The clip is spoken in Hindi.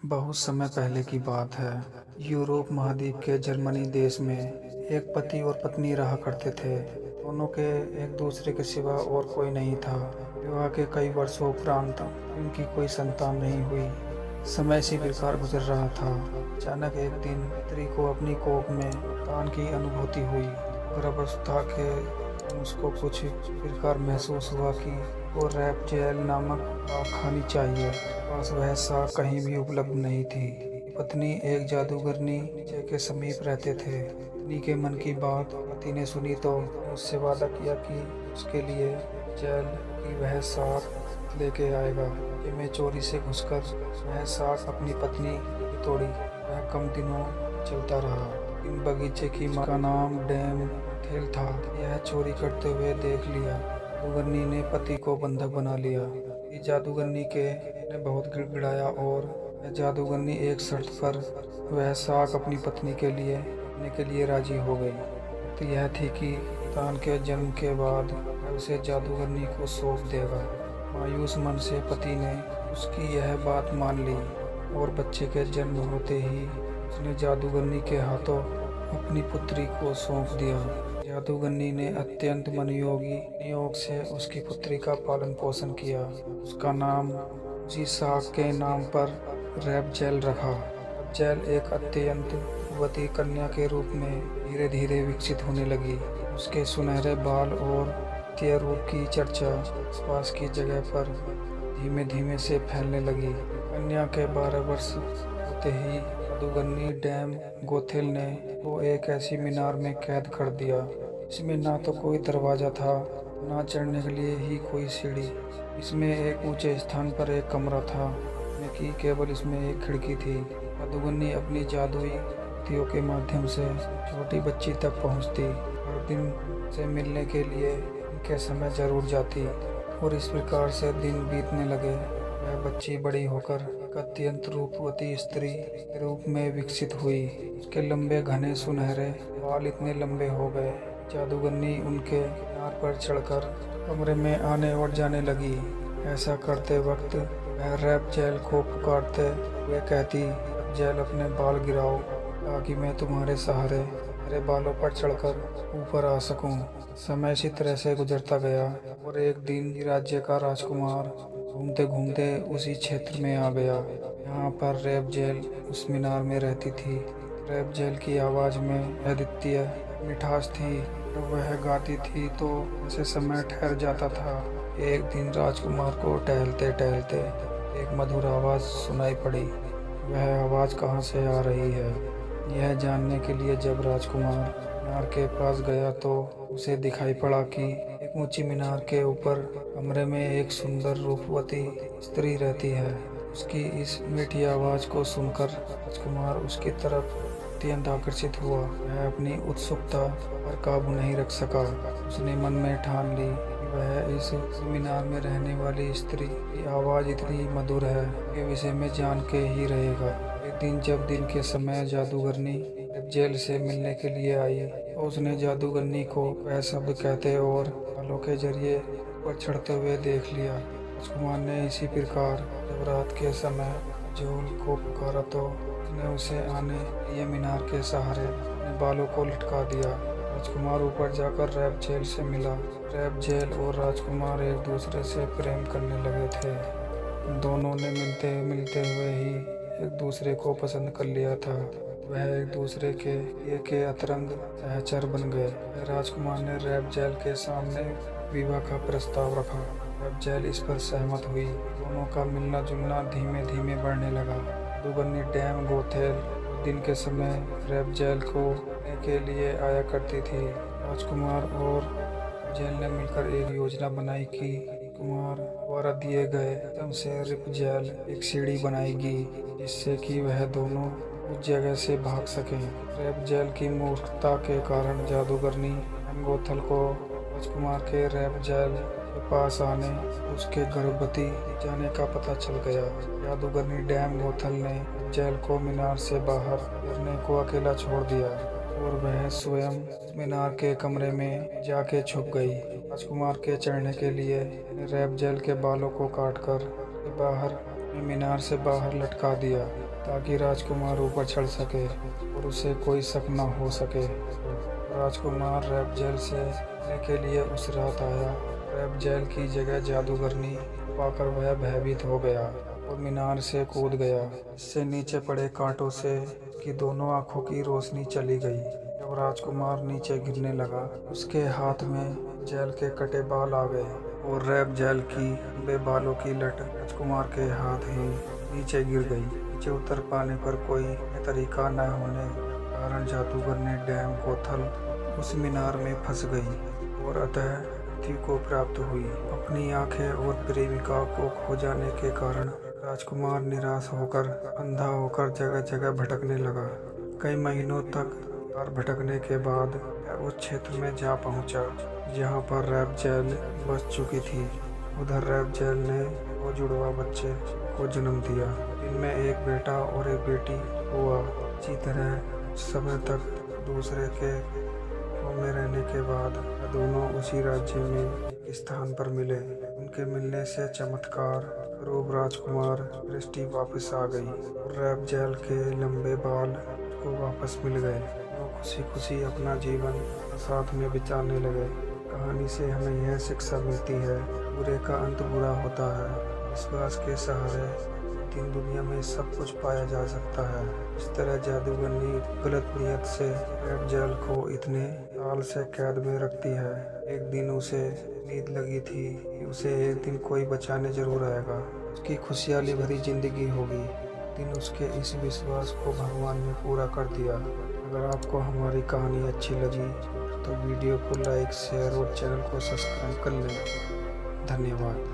बहुत समय पहले की बात है। यूरोप महाद्वीप के जर्मनी देश में एक पति और पत्नी रहा करते थे। दोनों के एक दूसरे के सिवा और कोई नहीं था। विवाह के कई वर्षों उपरांत उनकी कोई संतान नहीं हुई। समय इसी प्रकार गुजर रहा था। अचानक एक दिन स्त्री को अपनी कोख में तान की अनुभूति हुई। गर्भावस्था के उसको कुछ प्रकार महसूस हुआ कि वो रैप जेल नामक दवा खानी चाहिए। बस वह साग कहीं भी उपलब्ध नहीं थी। पत्नी एक जादूगरनी के समीप रहते थे। पत्नी के मन की बात पति ने सुनी तो उससे वादा किया कि उसके लिए जेल की वह साग लेके आएगा। ये में चोरी से घुसकर वह साग अपनी पत्नी की तोड़ी। वह कम दिनों चलता रहा। इन बगीचे की मां का नाम डैम थेल था। यह चोरी करते हुए देख लिया। जादूगरनी ने पति को बंधक बना लिया। इस जादूगरनी के ने बहुत गिड़गिड़ाया और जादूगरनी एक शर्त पर वह साग अपनी पत्नी के लिए राजी हो गई। तो यह थी कि संतान के जन्म के बाद वह उसे जादूगरनी को सौंप देगा। मायूस मन से पति ने उसकी यह बात मान ली और बच्चे के जन्म होते ही उसने जादूगरनी के हाथों अपनी पुत्री को सौंप दिया। जादूगरनी ने अत्यंत मनोयोगी नियोग से उसकी पुत्री का पालन पोषण किया। उसका नाम उसी साग के नाम पर रैपजेल रखा। रैपजेल एक अत्यंत युवती कन्या के रूप में धीरे धीरे विकसित होने लगी। उसके सुनहरे बाल और अद्वितीय रूप की चर्चा आसपास की जगह पर धीमे धीमे से फैलने लगी। कन्या के 12 वर्ष होते ही जादूगरनी डैम गोथेल ने वो एक ऐसी मीनार में कैद कर दिया। इसमें ना तो कोई दरवाजा था, ना चढ़ने के लिए ही कोई सीढ़ी। इसमें एक ऊंचे स्थान पर एक कमरा था, कि केवल इसमें एक खिड़की थी। जादूगरनी अपनी जादुई शक्तियों के माध्यम से छोटी बच्ची तक पहुंचती। हर दिन से मिलने के लिए इनके समय जरूर जाती और इस प्रकार से दिन बीतने लगे। वह बच्ची बड़ी होकर एक अत्यंत रूपवती स्त्री के रूप में विकसित हुई। उसके लंबे घने सुनहरे बाल इतने लंबे हो गए। जादूगरनी उनके किनार पर चढ़कर कमरे में आने और जाने लगी। ऐसा करते वक्त वह रैपजेल को पुकारते हुए कहती, रैपजेल अपने बाल गिराओ ताकि मैं तुम्हारे सहारे मेरे बालों पर चढ़कर ऊपर आ सकूं। समय इसी तरह से गुजरता गया और एक दिन राज्य का राजकुमार घूमते घूमते उसी क्षेत्र में आ गया। यहाँ पर रैपजेल उस मीनार में रहती थी। रैपजेल की आवाज़ में अद्वितीय मिठास थी। जब वह गाती थी तो ऐसे समय ठहर जाता था। एक दिन राजकुमार को टहलते टहलते एक मधुर आवाज़ सुनाई पड़ी। वह आवाज़ कहाँ से आ रही है, यह जानने के लिए जब राजकुमार मीनार के पास गया तो उसे दिखाई पड़ा कि एक ऊंची मीनार के ऊपर कमरे में एक सुंदर रूपवती स्त्री रहती है। उसकी इस मीठी आवाज़ को सुनकर राजकुमार उसकी तरफ अत्यंत आकर्षित हुआ। वह अपनी उत्सुकता पर काबू नहीं रख सका। उसने मन में ठान ली कि वह इस मीनार में रहने वाली स्त्री की आवाज़ इतनी मधुर है कि विषय में जान के ही रहेगा। एक दिन जब दिन के समय जादूगरनी जेल से मिलने के लिए आई तो उसने जादूगरनी को वह शब्द कहते और बालों के जरिए ऊपर चढ़ते हुए देख लिया। राजकुमार ने इसी प्रकार जब रात के समय जोल को पुकारा तो उसने उसे आने लिए मीनार के सहारे अपने बालों को लटका दिया। राजकुमार ऊपर जाकर रैपजेल से मिला। रैपजेल और राजकुमार एक दूसरे से प्रेम करने लगे थे। दोनों ने मिलते मिलते हुए ही एक दूसरे को पसंद कर लिया था। वह एक दूसरे के अतरंग सहचर बन गए। राजकुमार ने रैपजेल के सामने विवाह का प्रस्ताव रखा। रैपजेल इस पर सहमत हुई। दोनों का मिलना जुलना धीमे धीमे बढ़ने लगा। जादूगरनी डैम गोथेल दिन के समय रैपजेल को लेने के लिए आया करती थी। राजकुमार और जेल ने मिलकर एक योजना बनाई कि कुमार द्वारा दिए गए एकदम से रैपजेल एक सीढ़ी बनाएगी जिससे कि वह दोनों उस जगह से भाग सकें। रैपजेल की मूर्खता के कारण जादूगरनी गोथल को राजकुमार के रैपजेल के पास आने उसके गर्भवती जाने का पता चल गया। जादूगरनी डैम गोथल ने जेल को मीनार से बाहर गिरने को अकेला छोड़ दिया और वह स्वयं मीनार के कमरे में जाके छुप गई। राजकुमार के चढ़ने के लिए रैपजेल के बालों को काटकर बाहर मीनार से बाहर लटका दिया ताकि राजकुमार ऊपर चढ़ सके और उसे कोई शक न हो सके। राजकुमार रैप जेल से मिलने के लिए उस रात आया। रैप जेल की जगह जादूगरनी पाकर वह भयभीत हो गया और मीनार से कूद गया। इससे नीचे पड़े कांटों से उसकी दोनों आंखों की रोशनी चली गई। जब राजकुमार नीचे गिरने लगा, उसके हाथ में जेल के कटे बाल आ गए और रैप जेल की लंबे बालों की लट राजकुमार के हाथ ही नीचे गिर गई। नीचे उतर पाने पर कोई तरीका न होने कारण जादूगर ने डैम कोथल उस मीनार में फंस गई और अतः मृत्यु को प्राप्त हुई। अपनी आंखें और प्रेमिका को खो जाने के कारण राजकुमार निराश होकर अंधा होकर जगह जगह भटकने लगा। कई महीनों तक भटकने के बाद वह उस क्षेत्र में जा पहुंचा जहां पर रैप जेल बस चुकी थी। उधर रैप जेल ने दो जुड़वा बच्चे को जन्म दिया, जिनमें एक बेटा और एक बेटी हुआ। इसी तरह समय तक दूसरे के में रहने के बाद दोनों उसी राज्य में एक स्थान पर मिले। उनके मिलने से चमत्कार रूप राजकुमार दृष्टि वापस आ गई और रैप जेल के लंबे बाल को वापस मिल गए। वो खुशी खुशी अपना जीवन साथ में बिताने लगे। कहानी से हमें यह शिक्षा मिलती है, बुरे का अंत बुरा होता है। विश्वास के सहारे दिन दुनिया में सब कुछ पाया जा सकता है। इस तरह जादूगरनी गलत नियत से रैप जेल को इतने साल से कैद में रखती है। एक दिन उसे नींद लगी थी कि उसे एक दिन कोई बचाने जरूर आएगा, उसकी खुशहाली भरी जिंदगी होगी। दिन उसके इस विश्वास को भगवान ने पूरा कर दिया। अगर आपको हमारी कहानी अच्छी लगी तो वीडियो को लाइक, शेयर और चैनल को सब्सक्राइब कर लें। धन्यवाद।